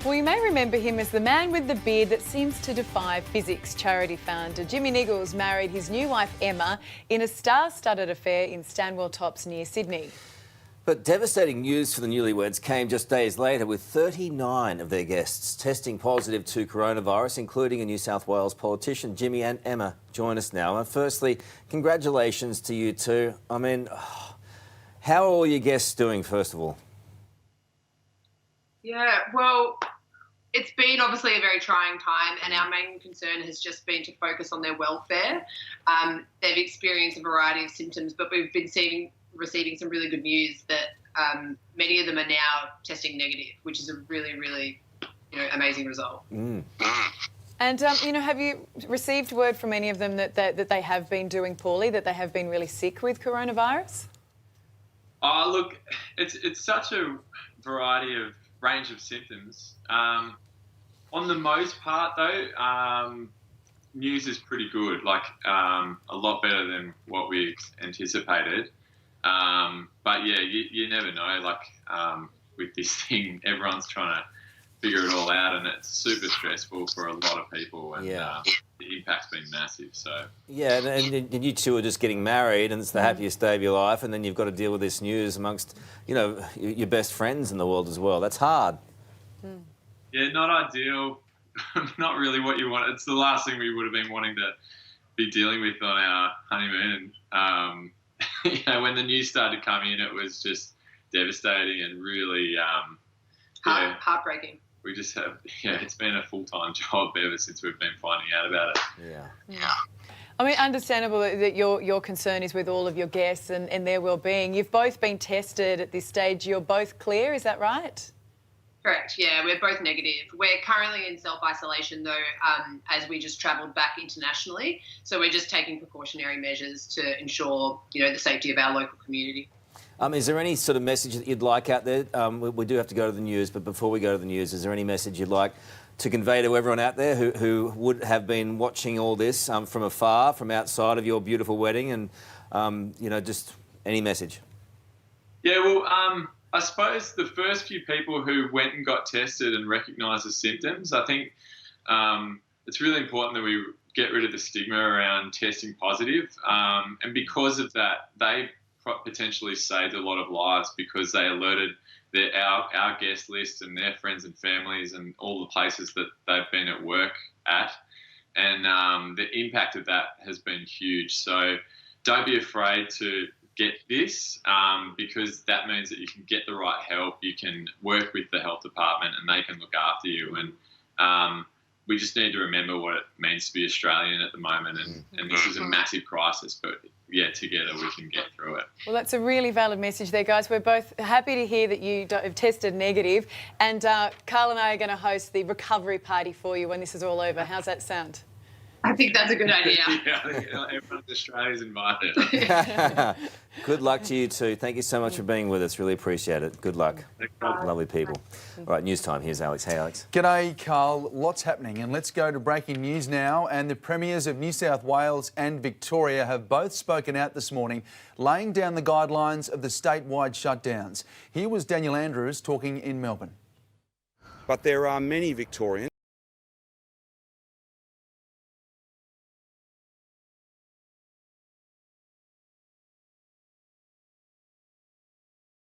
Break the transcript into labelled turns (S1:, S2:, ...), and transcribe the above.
S1: Well, you may remember him as the man with the beard that seems to defy physics. Charity founder Jimmy Niggles married his new wife Emma in a star-studded affair in Stanwell Tops near Sydney.
S2: But devastating news for the newlyweds came just days later, with 39 of their guests testing positive to coronavirus, including a New South Wales politician. Jimmy and Emma join us now. And firstly, congratulations to you two. I mean, how are all your guests doing, first of all?
S3: Yeah, well, it's been obviously a very trying time, and our main concern has just been to focus on their welfare. They've experienced a variety of symptoms, but we've been receiving some really good news that many of them are now testing negative, which is a really, really, amazing result.
S1: And, have you received word from any of them that they have been doing poorly, that they have been really sick with coronavirus?
S4: Oh, look, it's such a range of symptoms. On the most part, though, news is pretty good, a lot better than what we anticipated. But yeah, you never know, with this thing, everyone's trying to figure it all out, and it's super stressful for a lot of people, and the impact's been massive. So
S2: yeah, and you two are just getting married, and it's the happiest day of your life, and then you've got to deal with this news amongst, your best friends in the world as well. That's hard.
S4: Yeah, not ideal. Not really what you want. It's the last thing we would have been wanting to be dealing with on our honeymoon. When the news started coming in, it was just devastating and really
S3: heartbreaking.
S4: We just have, it's been a full-time job ever since we've been finding out about it.
S1: Yeah. I mean, understandable that your concern is with all of your guests and their well-being. You've both been tested at this stage. You're both clear, is that right?
S3: Correct, yeah, we're both negative. We're currently in self-isolation, though, as we just travelled back internationally. So we're just taking precautionary measures to ensure, the safety of our local community.
S2: Is there any sort of message that you'd like out there? We do have to go to the news, but before we go to the news, is there any message you'd like to convey to everyone out there who would have been watching all this from afar, from outside of your beautiful wedding, and, just any message?
S4: Yeah, well, I suppose the first few people who went and got tested and recognised the symptoms, I think it's really important that we get rid of the stigma around testing positive. And because of that, they potentially saved a lot of lives, because they alerted our guest list and their friends and families and all the places that they've been at work at. And the impact of that has been huge. So don't be afraid to get this, because that means that you can get the right help, you can work with the health department, and they can look after you. And we just need to remember what it means to be Australian at the moment, and this is a massive crisis, but yeah, together we can get through it.
S1: Well, that's a really valid message there, guys. We're both happy to hear that you have tested negative, and Karl and I are going to host the recovery party for you when this is all over. How's that sound?
S3: I think that's a good idea.
S4: Yeah, everyone in Australia is invited.
S2: Good luck to you too. Thank you so much for being with us. Really appreciate it. Good luck. Lovely people. All right, news time. Here's Alex. Hey, Alex.
S5: G'day, Karl. Lots happening, and let's go to breaking news now. And the premiers of New South Wales and Victoria have both spoken out this morning, laying down the guidelines of the statewide shutdowns. Here was Daniel Andrews talking in Melbourne.
S6: But there are many Victorians